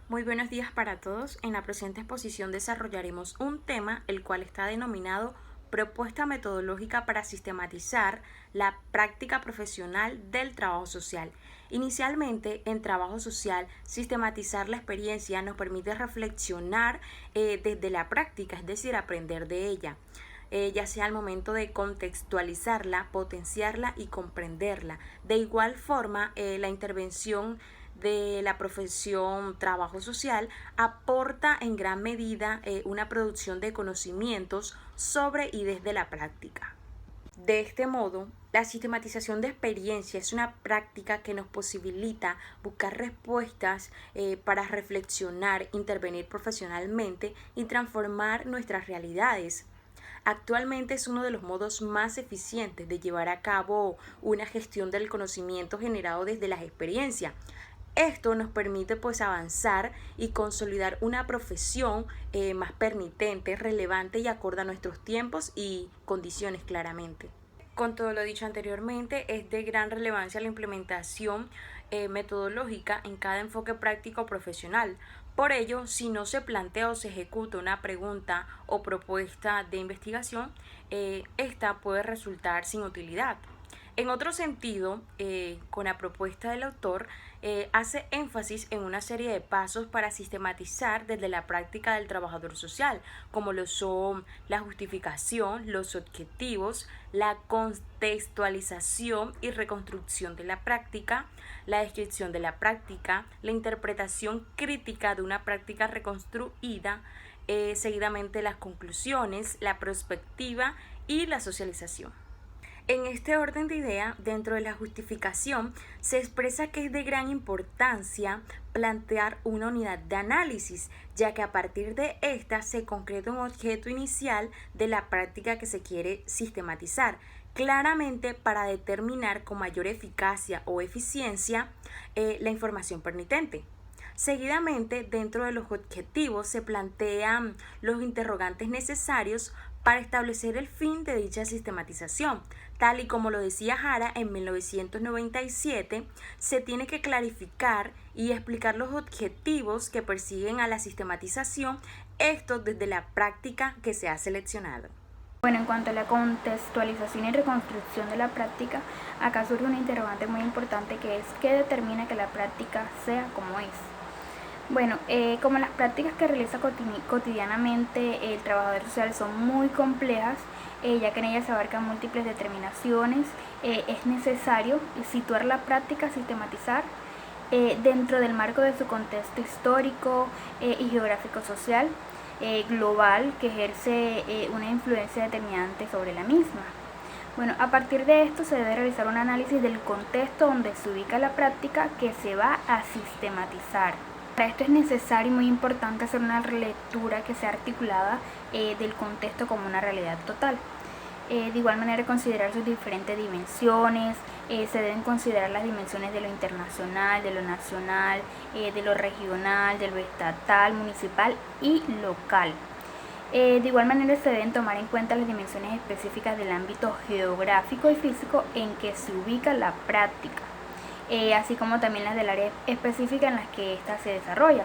Muy buenos días para todos. En la presente exposición desarrollaremos un tema el cual está denominado Propuesta metodológica para sistematizar la práctica profesional del trabajo social. Inicialmente, en trabajo social, sistematizar la experiencia nos permite reflexionar desde la práctica, es decir, aprender de ella. Ya sea al momento de contextualizarla, potenciarla y comprenderla. De igual forma, la intervención de la profesión trabajo social aporta en gran medida una producción de conocimientos sobre y desde la práctica. De este modo, la sistematización de experiencia es una práctica que nos posibilita buscar respuestas para reflexionar, intervenir profesionalmente y transformar nuestras realidades. Actualmente es uno de los modos más eficientes de llevar a cabo una gestión del conocimiento generado desde las experiencias. Esto nos permite avanzar y consolidar una profesión más permitente, relevante y acorde a nuestros tiempos y condiciones claramente. Con todo lo dicho anteriormente, es de gran relevancia la implementación metodológica en cada enfoque práctico profesional. Por ello, si no se plantea o se ejecuta una pregunta o propuesta de investigación, esta puede resultar sin utilidad. En otro sentido, con la propuesta del autor, hace énfasis en una serie de pasos para sistematizar desde la práctica del trabajador social, como lo son la justificación, los objetivos, la contextualización y reconstrucción de la práctica, la descripción de la práctica, la interpretación crítica de una práctica reconstruida, seguidamente las conclusiones, la perspectiva y la socialización. En este orden de idea, dentro de la justificación, se expresa que es de gran importancia plantear una unidad de análisis, ya que a partir de esta se concreta un objeto inicial de la práctica que se quiere sistematizar, claramente para determinar con mayor eficacia o eficiencia la información permitente. Seguidamente, dentro de los objetivos se plantean los interrogantes necesarios para establecer el fin de dicha sistematización. Tal y como lo decía Jara en 1997, se tiene que clarificar y explicar los objetivos que persiguen a la sistematización, esto desde la práctica que se ha seleccionado. Bueno, en cuanto a la contextualización y reconstrucción de la práctica, acá surge una interrogante muy importante que es ¿qué determina que la práctica sea como es? Bueno, como las prácticas que realiza cotidianamente el trabajador social son muy complejas, ya que en ellas se abarcan múltiples determinaciones, es necesario situar la práctica, sistematizar dentro del marco de su contexto histórico y geográfico social global que ejerce una influencia determinante sobre la misma. Bueno, a partir de esto se debe realizar un análisis del contexto donde se ubica la práctica que se va a sistematizar. Para esto es necesario y muy importante hacer una lectura que sea articulada del contexto como una realidad total. De igual manera considerar sus diferentes dimensiones, se deben considerar las dimensiones de lo internacional, de lo nacional, de lo regional, de lo estatal, municipal y local. De igual manera se deben tomar en cuenta las dimensiones específicas del ámbito geográfico y físico en que se ubica la práctica. Así como también las del área específica en las que ésta se desarrolla,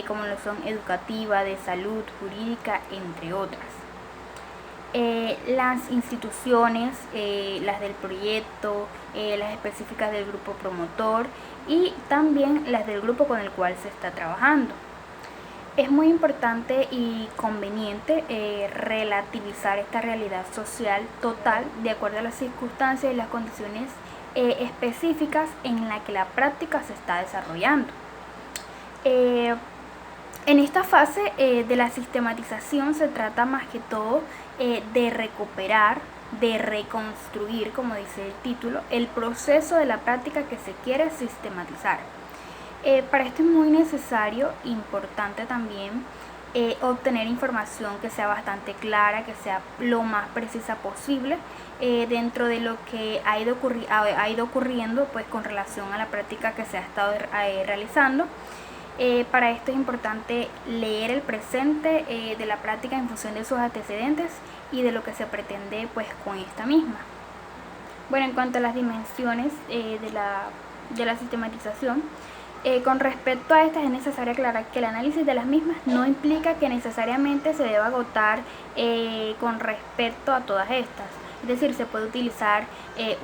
como lo son educativa, de salud, jurídica, entre otras. Las instituciones, las del proyecto, las específicas del grupo promotor y también las del grupo con el cual se está trabajando. Es muy importante y conveniente relativizar esta realidad social total de acuerdo a las circunstancias y las condiciones específicas en la que la práctica se está desarrollando. En esta fase de la sistematización se trata más que todo de recuperar, de reconstruir, como dice el título, el proceso de la práctica que se quiere sistematizar. Para esto es muy necesario, importante también, obtener información que sea bastante clara, que sea lo más precisa posible dentro de lo que ha ido ocurriendo pues, con relación a la práctica que se ha estado realizando. Para esto es importante leer el presente de la práctica en función de sus antecedentes y de lo que se pretende pues, con esta misma. Bueno, en cuanto a las dimensiones de la sistematización, Con respecto a estas, es necesario aclarar que el análisis de las mismas no implica que necesariamente se deba agotar con respecto a todas estas. Es decir, se puede utilizar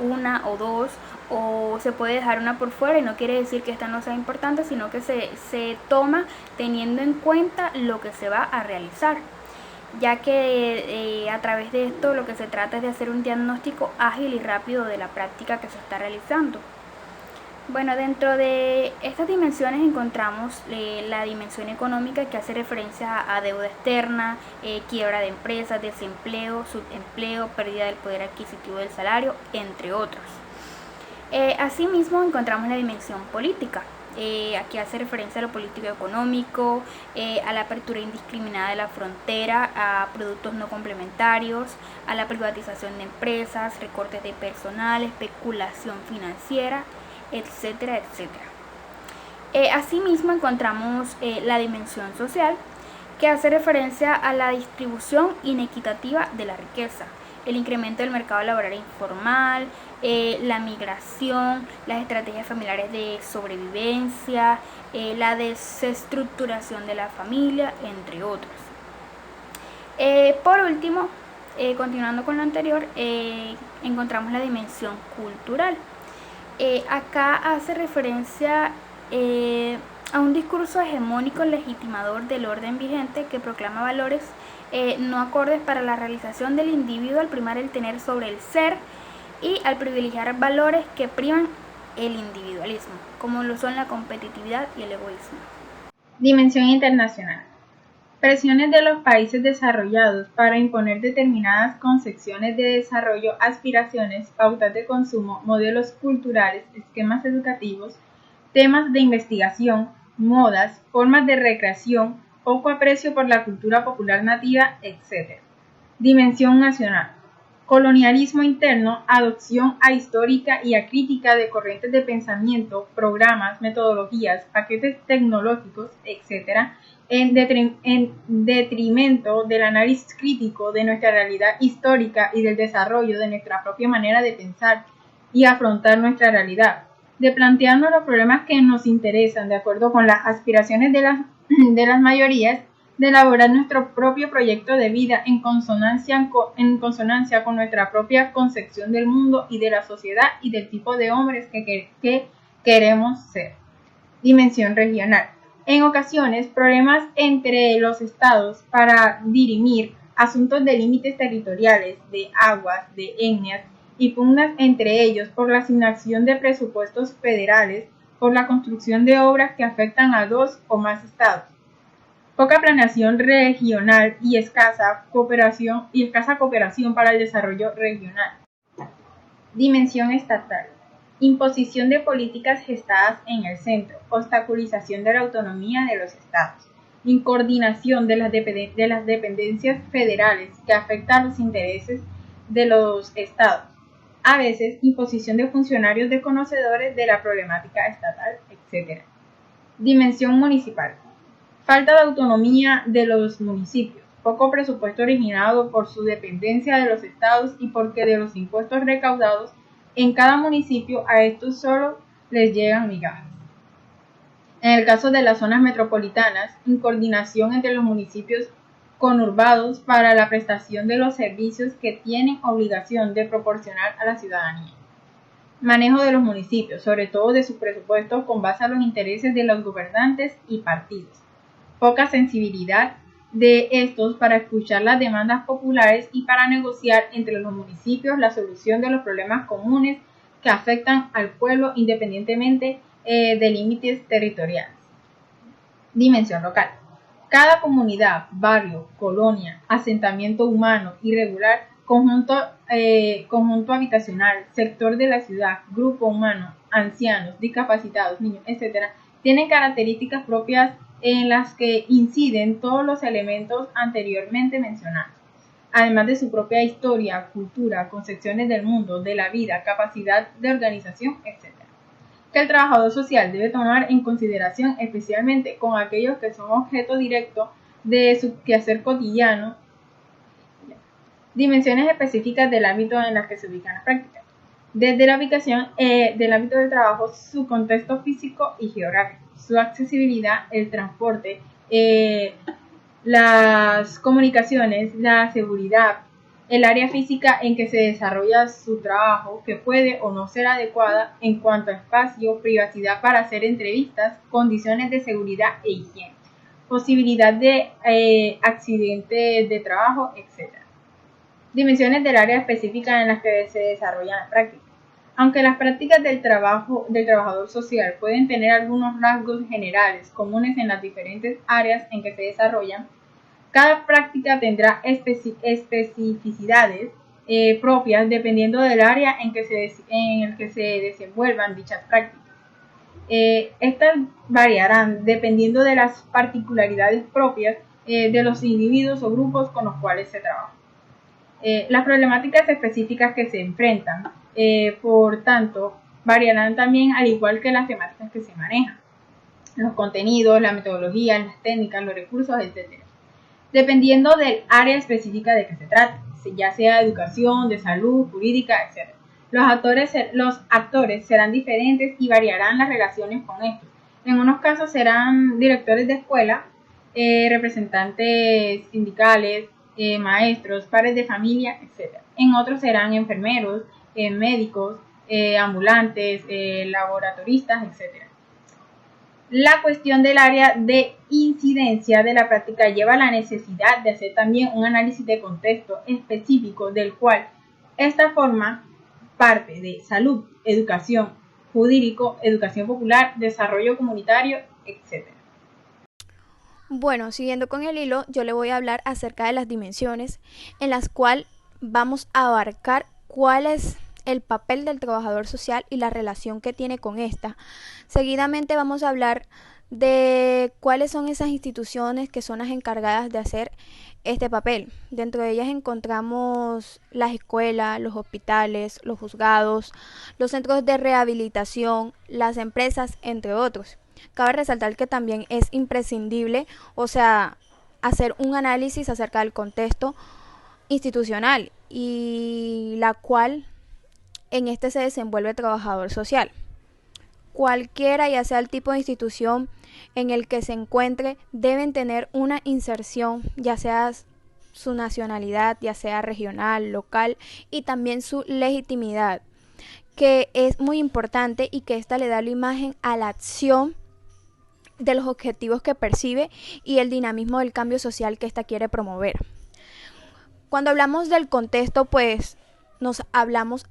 una o dos, o se puede dejar una por fuera, y no quiere decir que esta no sea importante, sino que se toma teniendo en cuenta lo que se va a realizar, ya que a través de esto lo que se trata es de hacer un diagnóstico ágil y rápido de la práctica que se está realizando. Bueno, dentro de estas dimensiones encontramos la dimensión económica, que hace referencia a deuda externa, quiebra de empresas, desempleo, subempleo, pérdida del poder adquisitivo del salario, entre otros. Asimismo encontramos la dimensión política. Aquí hace referencia a lo político-económico, a la apertura indiscriminada de la frontera, a productos no complementarios, a la privatización de empresas, recortes de personal, especulación financiera, etcétera, etcétera. Asimismo encontramos la dimensión social, que hace referencia a la distribución inequitativa de la riqueza, el incremento del mercado laboral informal, la migración, las estrategias familiares de sobrevivencia, la desestructuración de la familia, entre otros. Por último, continuando con lo anterior, encontramos la dimensión cultural. Acá hace referencia a un discurso hegemónico legitimador del orden vigente, que proclama valores no acordes para la realización del individuo al primar el tener sobre el ser, y al privilegiar valores que priman el individualismo, como lo son la competitividad y el egoísmo. Dimensión internacional. Presiones de los países desarrollados para imponer determinadas concepciones de desarrollo, aspiraciones, pautas de consumo, modelos culturales, esquemas educativos, temas de investigación, modas, formas de recreación, poco aprecio por la cultura popular nativa, etc. Dimensión nacional. Colonialismo interno, adopción ahistórica y acrítica de corrientes de pensamiento, programas, metodologías, paquetes tecnológicos, etc., en detrimento del análisis crítico de nuestra realidad histórica y del desarrollo de nuestra propia manera de pensar y afrontar nuestra realidad, de plantearnos los problemas que nos interesan de acuerdo con las aspiraciones de las mayorías, de elaborar nuestro propio proyecto de vida en consonancia con nuestra propia concepción del mundo y de la sociedad y del tipo de hombres que queremos ser. Dimensión regional. En ocasiones, problemas entre los estados para dirimir asuntos de límites territoriales, de aguas, de etnias y pugnas entre ellos por la asignación de presupuestos federales, por la construcción de obras que afectan a dos o más estados. Poca planeación regional y escasa cooperación para el desarrollo regional. Dimensión estatal. Imposición de políticas gestadas en el centro, obstaculización de la autonomía de los estados, incoordinación de las dependencias federales que afectan los intereses de los estados, a veces imposición de funcionarios desconocedores de la problemática estatal, etc. Dimensión municipal. Falta de autonomía de los municipios, poco presupuesto originado por su dependencia de los estados y porque de los impuestos recaudados en cada municipio a estos solo les llegan migajas. En el caso de las zonas metropolitanas, incoordinación entre los municipios conurbados para la prestación de los servicios que tienen obligación de proporcionar a la ciudadanía. Manejo de los municipios, sobre todo de sus presupuestos con base a los intereses de los gobernantes y partidos. Poca sensibilidad de estos para escuchar las demandas populares y para negociar entre los municipios la solución de los problemas comunes que afectan al pueblo independientemente de límites territoriales. Dimensión local. Cada comunidad, barrio, colonia, asentamiento humano irregular, conjunto habitacional, sector de la ciudad, grupo humano, ancianos, discapacitados, niños, etc., tienen características propias en las que inciden todos los elementos anteriormente mencionados, además de su propia historia, cultura, concepciones del mundo, de la vida, capacidad de organización, etc., que el trabajador social debe tomar en consideración, especialmente con aquellos que son objeto directo de su quehacer cotidiano. Dimensiones específicas del ámbito en las que se ubican las prácticas. Desde la ubicación del ámbito del trabajo, su contexto físico y geográfico. su accesibilidad, el transporte, las comunicaciones, la seguridad, el área física en que se desarrolla su trabajo, que puede o no ser adecuada en cuanto a espacio, privacidad para hacer entrevistas, condiciones de seguridad e higiene, posibilidad de accidentes de trabajo, etc. Dimensiones del área específica en las que se desarrollan las prácticas. Aunque las prácticas del trabajador social pueden tener algunos rasgos generales comunes en las diferentes áreas en que se desarrollan, cada práctica tendrá especificidades propias dependiendo del área en el que se desenvuelvan dichas prácticas. Estas variarán dependiendo de las particularidades propias de los individuos o grupos con los cuales se trabaja. Las problemáticas específicas que se enfrentan, por tanto, variarán también al igual que las temáticas que se manejan, los contenidos, la metodología, las técnicas, los recursos, etc. Dependiendo del área específica de que se trate, ya sea educación, de salud, jurídica, etc. Los actores serán diferentes y variarán las relaciones con estos. En unos casos serán directores de escuela, representantes sindicales, maestros, padres de familia, etc. En otros serán enfermeros, médicos, ambulantes, laboratoristas, etc. La cuestión del área de incidencia de la práctica lleva a la necesidad de hacer también un análisis de contexto específico del cual esta forma parte de salud, educación, jurídico, educación popular, desarrollo comunitario, etc. Bueno, siguiendo con el hilo, yo le voy a hablar acerca de las dimensiones en las cuales vamos a abarcar cuál es el papel del trabajador social y la relación que tiene con esta. Seguidamente vamos a hablar de cuáles son esas instituciones que son las encargadas de hacer este papel. Dentro de ellas encontramos las escuelas, los hospitales, los juzgados, los centros de rehabilitación, las empresas, entre otros. Cabe resaltar que también es imprescindible, hacer un análisis acerca del contexto institucional y la cual en este se desenvuelve el trabajador social. Cualquiera, ya sea el tipo de institución en el que se encuentre, deben tener una inserción, ya sea su nacionalidad, ya sea regional, local, y también su legitimidad, que es muy importante y que esta le da la imagen a la acción de los objetivos que percibe y el dinamismo del cambio social que ésta quiere promover. Cuando hablamos del contexto, pues hablamos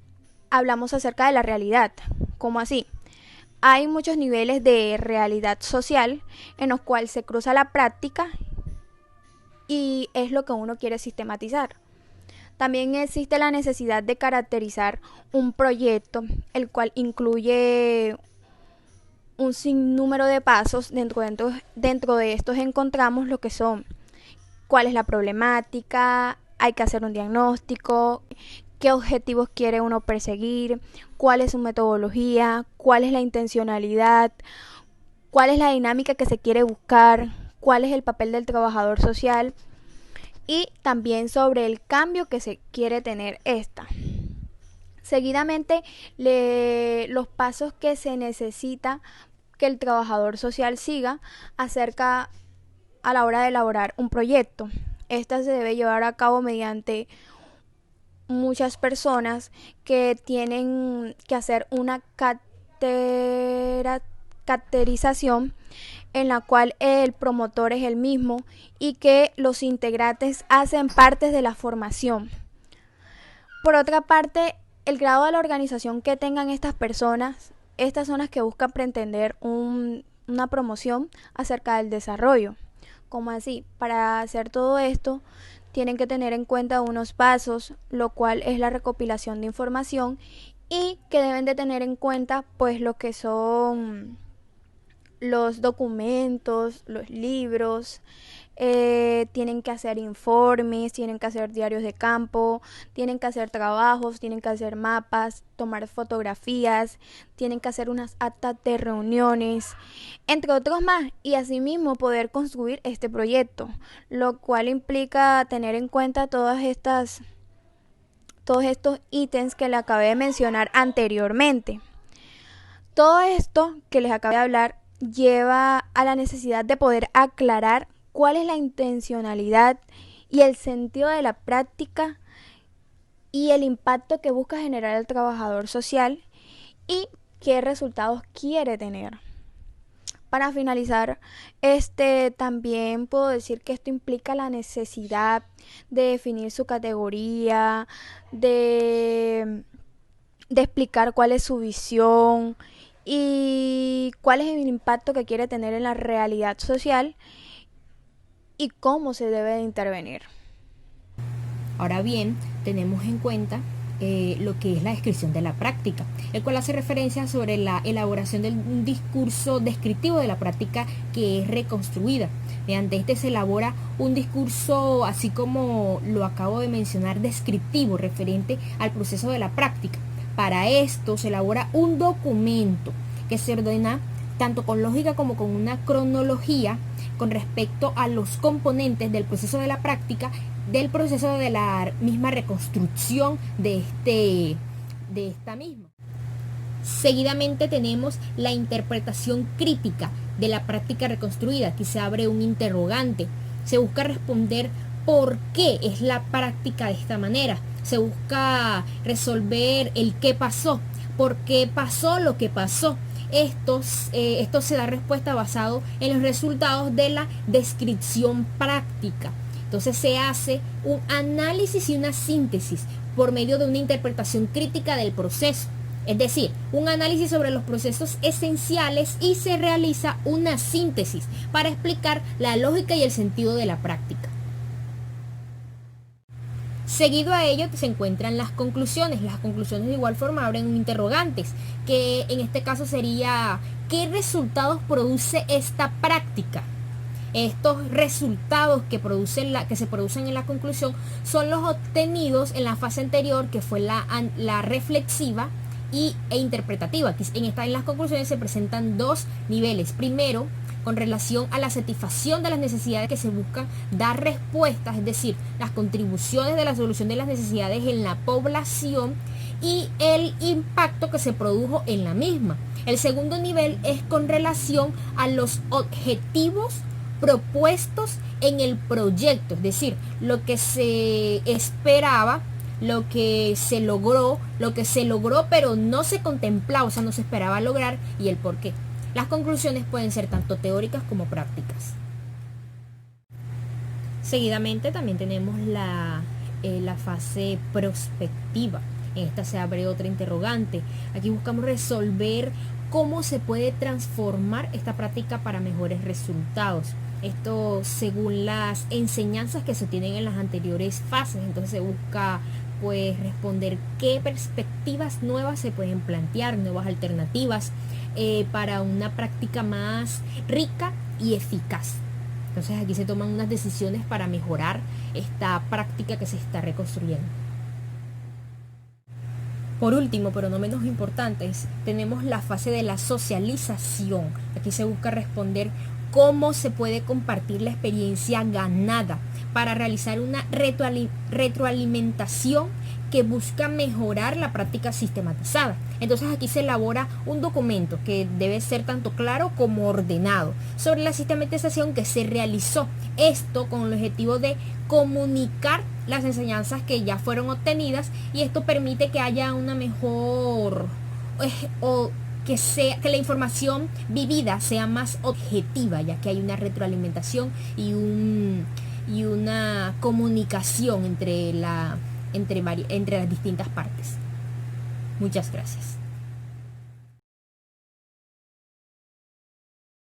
acerca de la realidad. ¿Cómo así? Hay muchos niveles de realidad social en los cuales se cruza la práctica y es lo que uno quiere sistematizar. También existe la necesidad de caracterizar un proyecto, el cual incluye un sinnúmero de pasos. Dentro de estos encontramos lo que son cuál es la problemática, hay que hacer un diagnóstico, qué objetivos quiere uno perseguir, cuál es su metodología, cuál es la intencionalidad, cuál es la dinámica que se quiere buscar, cuál es el papel del trabajador social y también sobre el cambio que se quiere tener esta. Seguidamente, los pasos que se necesita que el trabajador social siga acerca a la hora de elaborar un proyecto. Esta se debe llevar a cabo mediante muchas personas que tienen que hacer una caracterización en la cual el promotor es el mismo y que los integrantes hacen parte de la formación. Por otra parte, el grado de la organización que tengan estas personas, estas son las que buscan pretender una promoción acerca del desarrollo. ¿Cómo así? Para hacer todo esto, tienen que tener en cuenta unos pasos, lo cual es la recopilación de información y que deben de tener en cuenta pues lo que son los documentos, los libros, tienen que hacer informes, tienen que hacer diarios de campo, tienen que hacer trabajos, tienen que hacer mapas, tomar fotografías, tienen que hacer unas actas de reuniones, entre otros más, y asimismo poder construir este proyecto, lo cual implica tener en cuenta todos estos ítems que le acabé de mencionar anteriormente. Todo esto que les acabo de hablar lleva a la necesidad de poder aclarar cuál es la intencionalidad y el sentido de la práctica y el impacto que busca generar el trabajador social y qué resultados quiere tener. Para finalizar, también puedo decir que esto implica la necesidad de definir su categoría, de explicar cuál es su visión y cuál es el impacto que quiere tener en la realidad social y cómo se debe de intervenir. Ahora bien, tenemos en cuenta lo que es la descripción de la práctica, el cual hace referencia sobre la elaboración de un discurso descriptivo de la práctica que es reconstruida. Mediante este se elabora un discurso, así como lo acabo de mencionar, descriptivo, referente al proceso de la práctica. Para esto se elabora un documento que se ordena tanto con lógica como con una cronología con respecto a los componentes del proceso de la práctica, del proceso de la misma reconstrucción de esta misma. Seguidamente tenemos la interpretación crítica de la práctica reconstruida. Aquí se abre un interrogante. Se busca responder por qué es la práctica de esta manera. Se busca resolver el qué pasó, por qué pasó lo que pasó. Esto se da respuesta basado en los resultados de la descripción práctica. Entonces se hace un análisis y una síntesis por medio de una interpretación crítica del proceso. Es decir, un análisis sobre los procesos esenciales y se realiza una síntesis para explicar la lógica y el sentido de la práctica. Seguido a ello se encuentran las conclusiones. Las conclusiones de igual forma abren interrogantes, que en este caso sería ¿qué resultados produce esta práctica? Estos resultados que se producen en la conclusión son los obtenidos en la fase anterior, que fue la reflexiva e interpretativa. En las conclusiones se presentan dos niveles. Primero, con relación a la satisfacción de las necesidades que se buscan dar respuestas, es decir, las contribuciones de la solución de las necesidades en la población y el impacto que se produjo en la misma. El segundo nivel es con relación a los objetivos propuestos en el proyecto, es decir, lo que se esperaba, lo que se logró pero no se contemplaba, o sea, no se esperaba lograr, y el por qué. Las conclusiones pueden ser tanto teóricas como prácticas. Seguidamente también tenemos la fase prospectiva. En esta se abre otra interrogante. Aquí buscamos resolver cómo se puede transformar esta práctica para mejores resultados. Esto según las enseñanzas que se tienen en las anteriores fases. Entonces se busca pues responder qué perspectivas nuevas se pueden plantear, nuevas alternativas para una práctica más rica y eficaz. Entonces aquí se toman unas decisiones para mejorar esta práctica que se está reconstruyendo. Por último, pero no menos importante, tenemos la fase de la socialización. Aquí se busca responder cómo se puede compartir la experiencia ganada para realizar una retroalimentación que busca mejorar la práctica sistematizada. Entonces aquí se elabora un documento que debe ser tanto claro como ordenado sobre la sistematización que se realizó. Esto con el objetivo de comunicar las enseñanzas que ya fueron obtenidas, y esto permite que haya una mejor que la información vivida sea más objetiva, ya que hay una retroalimentación y una comunicación entre las distintas partes. Muchas gracias.